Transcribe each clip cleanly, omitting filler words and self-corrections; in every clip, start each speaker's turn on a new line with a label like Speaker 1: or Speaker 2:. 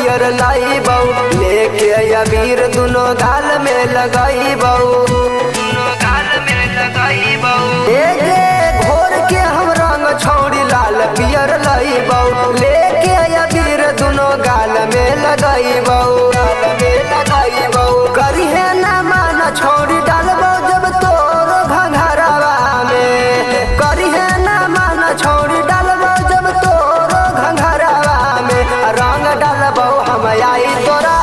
Speaker 1: पियर लाई बऊ लेके अबीर दुनो गाल में लगाई बऊ घोर के हम रंग छौड़ी लाल पियर लाई बऊ लेके अबीर दुनो गाल में लगाई बऊ करी है ना माना छौड़ी डालबो जब तोर घंघरवा में करी है ना माना छौड़ी डालबो जब तोर घंघरवा में रंग डालबो हम आई तोरा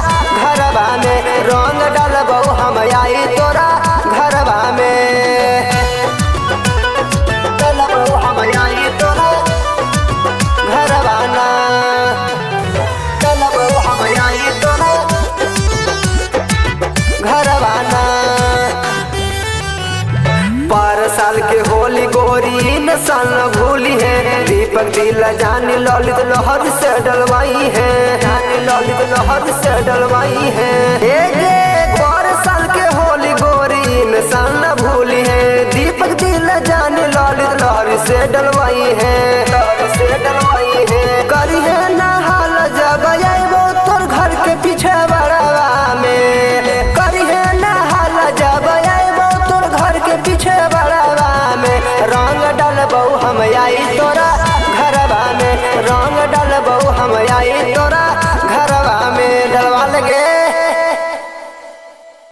Speaker 1: घरवा में रंग डालबो हम आई तोरा घरवा में डालबो हम आई तोरा घरवा ना डालबो हम आई तोरा घरवाना। पर साल के होली गोरी न सन भूली है दीपक दिल जानी ललित लहर से डलवाई है ललित लहर से डलवाई है पर साल के होली गोरी न सन भूली है दीपक दिल जानी ललित लहर से डलवाई है